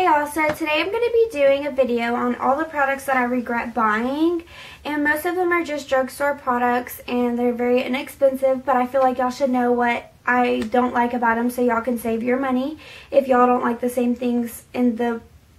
y'all, so today I'm going to be doing a video on all the products that I regret buying, and most of them are just drugstore products and they're very inexpensive, but I feel like y'all should know what I don't like about them so y'all can save your money if y'all don't like the same things in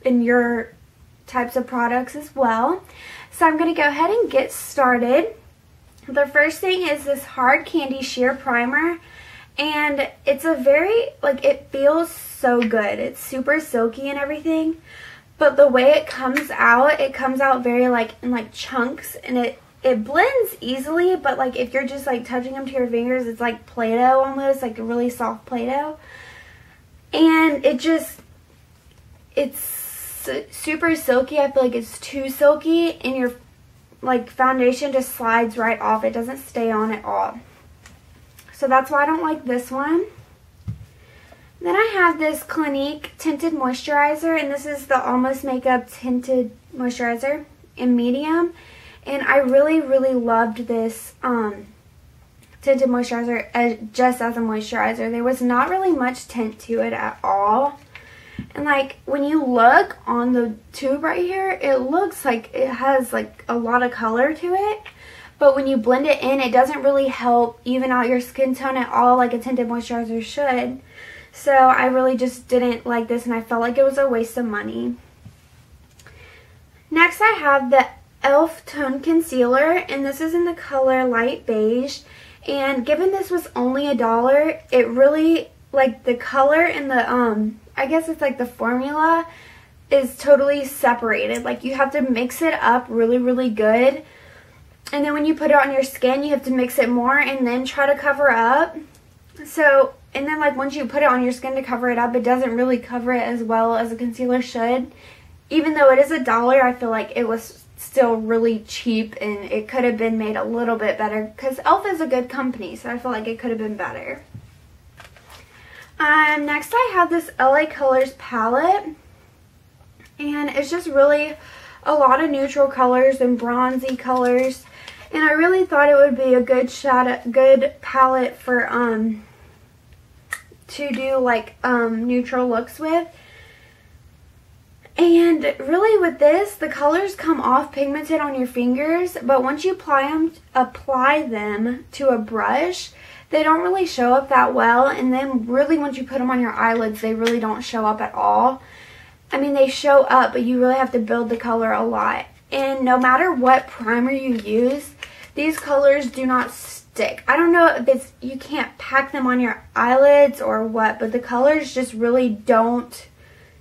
your types of products as well. So I'm going to go ahead and get started. The first thing is this Hard Candy Sheer Primer. And it's a very, it feels so good. It's super silky and everything. But the way it comes out very in chunks. And it blends easily. But if you're just touching them to your fingers, it's like Play-Doh almost. Like a really soft Play-Doh. And it's super silky. I feel like it's too silky. And your foundation just slides right off. It doesn't stay on at all. So that's why I don't like this one. Then I have this Clinique Tinted Moisturizer, and this is the Almost Makeup Tinted Moisturizer in medium. And I really, really loved this tinted moisturizer just as a moisturizer. There was not really much tint to it at all. And when you look on the tube right here, it looks like it has a lot of color to it. But when you blend it in, it doesn't really help even out your skin tone at all like a tinted moisturizer should. So I really just didn't like this, and I felt like it was a waste of money. Next I have the e.l.f. Tone Concealer, and this is in the color Light Beige. And given this was only $1, it really, the color and the, I guess it's the formula is totally separated. You have to mix it up really, really good. And then when you put it on your skin, you have to mix it more and then try to cover up. So, and then once you put it on your skin to cover it up, it doesn't really cover it as well as a concealer should. Even though it is $1, I feel like it was still really cheap and it could have been made a little bit better. Because e.l.f. is a good company, so I feel like it could have been better. Next I have this LA Colors palette. And it's just really a lot of neutral colors and bronzy colors. And I really thought it would be a good palette for to do neutral looks with. And really with this, the colors come off pigmented on your fingers, but once you apply them to a brush, they don't really show up that well. And then really once you put them on your eyelids, they really don't show up at all. I mean, they show up, but you really have to build the color a lot. And no matter what primer you use, these colors do not stick. I don't know if it's, you can't pack them on your eyelids or what, but the colors just really don't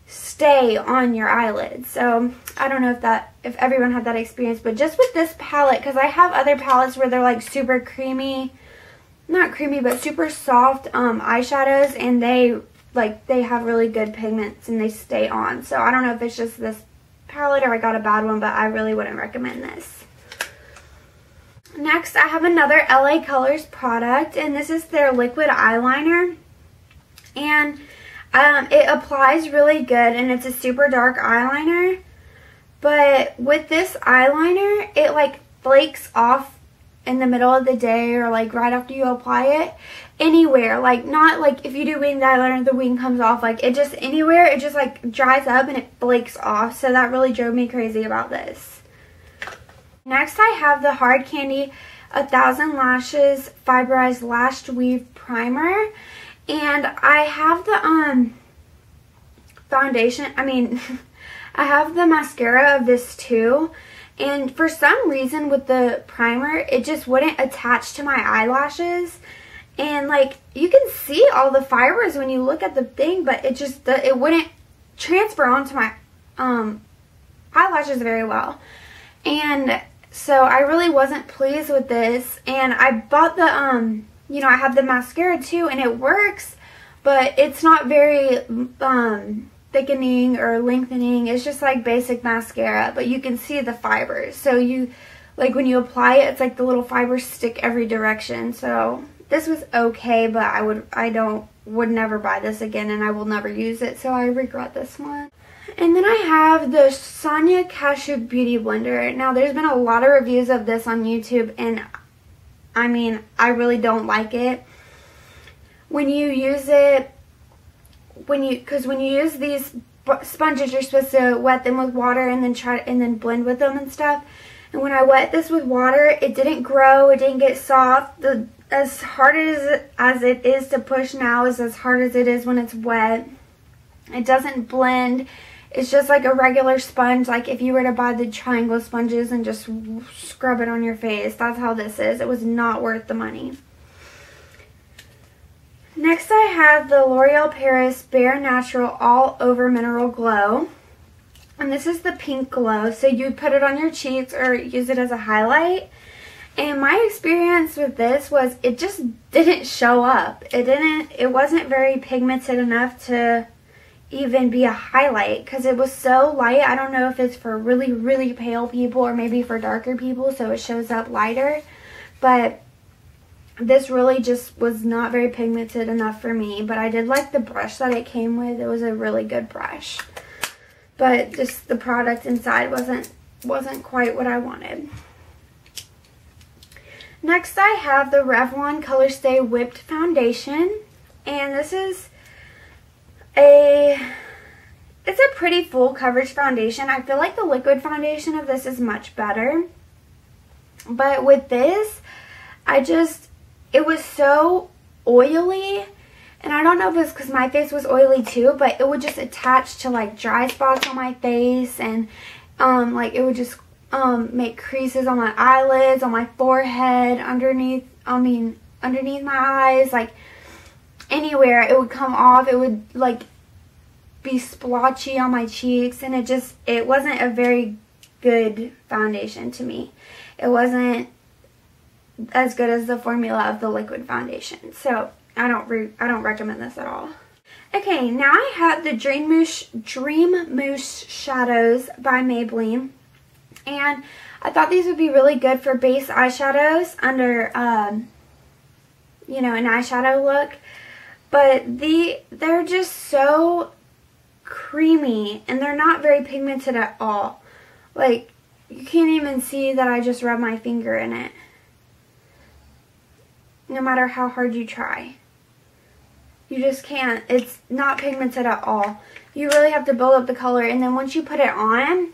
stay on your eyelids. So I don't know if everyone had that experience, but just with this palette, because I have other palettes where they're super creamy, not creamy, but super soft eyeshadows, and they have really good pigments and they stay on. So I don't know if it's just this palette or I got a bad one, but I really wouldn't recommend this. Next I have another LA Colors product, and this is their liquid eyeliner. And it applies really good, and it's a super dark eyeliner. But with this eyeliner, it flakes off in the middle of the day or right after you apply it. Anywhere, not if you do winged eyeliner, the wing comes off, it just anywhere, it just dries up and it flakes off. So that really drove me crazy about this. Next I have the Hard Candy 1000 Lashes Fiberized Lash Weave Primer. And I have the foundation, I have the mascara of this too. And for some reason with the primer, it just wouldn't attach to my eyelashes. And you can see all the fibers when you look at the thing, but it wouldn't transfer onto my eyelashes very well. And so I really wasn't pleased with this. And I bought the I have the mascara too, and it works, but it's not very thickening or lengthening. It's just basic mascara, but you can see the fibers. So you when you apply it, it's the little fibers stick every direction. So this was okay, but I would never buy this again, and I will never use it, so I regret this one. And then I have the Sonia Kashuk Beauty Blender. Now, there's been a lot of reviews of this on YouTube, and I really don't like it. When you use it, when you use these sponges, you're supposed to wet them with water and then blend with them and stuff. And when I wet this with water, it didn't grow, it didn't get soft. As hard as it is to push now is as hard as it is when it's wet. It doesn't blend. It's just like a regular sponge, like if you were to buy the triangle sponges and just scrub it on your face. That's how this is. It was not worth the money. Next I have the L'Oreal Paris Bare Natural All Over Mineral Glow. And this is the pink glow. So you put it on your cheeks or use it as a highlight. And my experience with this was it just didn't show up. It wasn't very pigmented enough to even be a highlight because it was so light. I don't know if it's for really, really pale people or maybe for darker people so it shows up lighter. But this really just was not very pigmented enough for me. But I did like the brush that it came with. It was a really good brush. But just the product inside wasn't quite what I wanted. Next I have the Revlon Color Stay Whipped Foundation. And this is it's a pretty full coverage foundation. I feel like the liquid foundation of this is much better. But with this, it was so oily. And I don't know if it's because my face was oily too, but it would just attach to like dry spots on my face. And like it would just make creases on my eyelids, on my forehead, underneath my eyes, like anywhere. It would come off. It would like be splotchy on my cheeks, and it wasn't a very good foundation to me. It wasn't as good as the formula of the liquid foundation. So I don't recommend this at all. Okay, now I have the Dream Mousse Shadows by Maybelline. And I thought these would be really good for base eyeshadows under, you know, an eyeshadow look. But they're just so creamy and they're not very pigmented at all. Like, you can't even see that I just rubbed my finger in it. No matter how hard you try. You just can't. It's not pigmented at all. You really have to build up the color, and then once you put it on,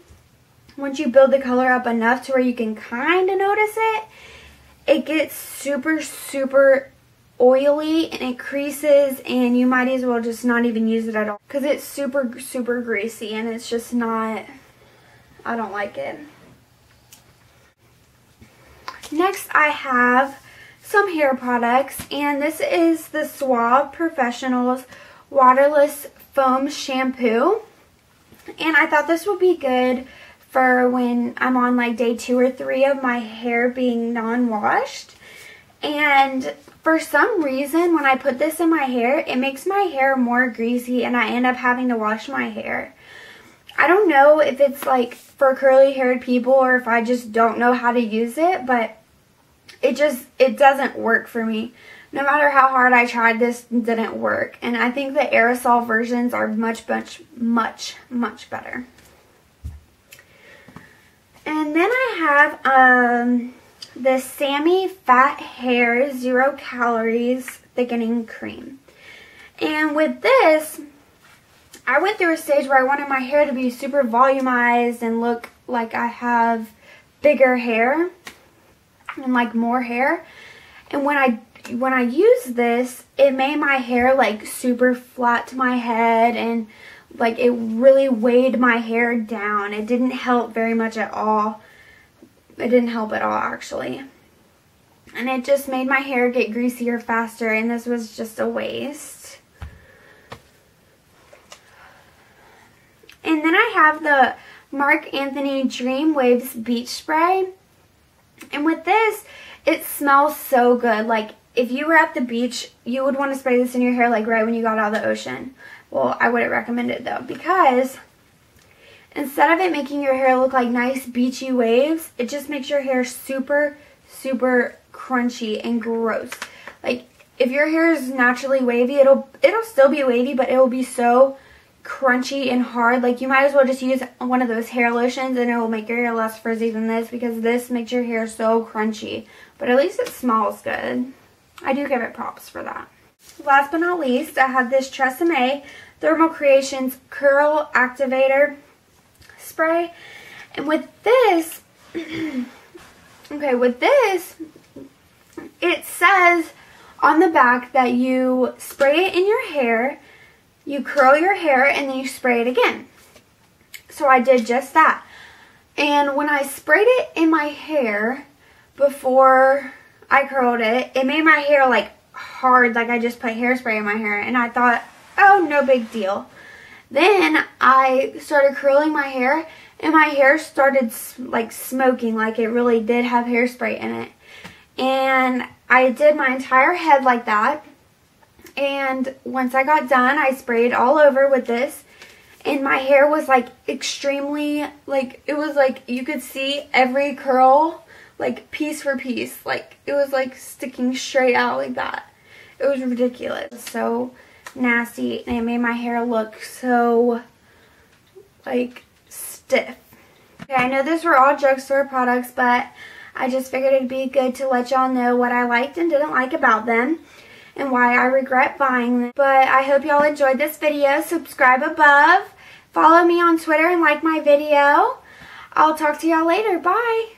once you build the color up enough to where you can kind of notice it, it gets super, super oily and it creases, and you might as well just not even use it at all because it's super, super greasy and it's just not, I don't like it. Next I have some hair products, and this is the Suave Professionals Waterless Foam Shampoo. And I thought this would be good for when I'm on like day 2 or 3 of my hair being non-washed. And for some reason, when I put this in my hair, it makes my hair more greasy and I end up having to wash my hair. I don't know if it's like for curly haired people or if I just don't know how to use it, but it doesn't work for me. No matter how hard I tried, this didn't work. And I think the aerosol versions are much, much, much, much better. And then I have the Sammy Fat Hair 0 Calories Thickening Cream. And with this, I went through a stage where I wanted my hair to be super volumized and look like I have bigger hair and like more hair. And when I used this, it made my hair like super flat to my head, and like it really weighed my hair down. It didn't help very much at all. It didn't help at all, actually. And it just made my hair get greasier faster, and this was just a waste. And then I have the Marc Anthony Dream Waves Beach Spray. And with this, it smells so good. Like, if you were at the beach, you would want to spray this in your hair like right when you got out of the ocean. Well, I wouldn't recommend it though, because instead of it making your hair look like nice beachy waves, it just makes your hair super, super crunchy and gross. Like, if your hair is naturally wavy, it'll still be wavy, but it will be so crunchy and hard. Like, you might as well just use one of those hair lotions and it will make your hair less frizzy than this, because this makes your hair so crunchy. But at least it smells good. I do give it props for that. Last but not least, I have this Tresemme, Thermal Creations Curl Activator Spray. And with this, okay, with this, it says on the back that you spray it in your hair, you curl your hair, and then you spray it again. So I did just that. And when I sprayed it in my hair before I curled it, it made my hair like hard, like I just put hairspray in my hair. And I thought, oh, no big deal. Then I started curling my hair, and my hair started like smoking, like it really did have hairspray in it. And I did my entire head like that. And once I got done, I sprayed all over with this. And my hair was like extremely, like, it was like you could see every curl, like piece for piece. Like, it was like sticking straight out like that. It was ridiculous. It was so nasty, and it made my hair look so like stiff. Okay, I know these were all drugstore products, but I just figured it'd be good to let y'all know what I liked and didn't like about them and why I regret buying them. But I hope y'all enjoyed this video. Subscribe above, follow me on Twitter, and like my video. I'll talk to y'all later. Bye.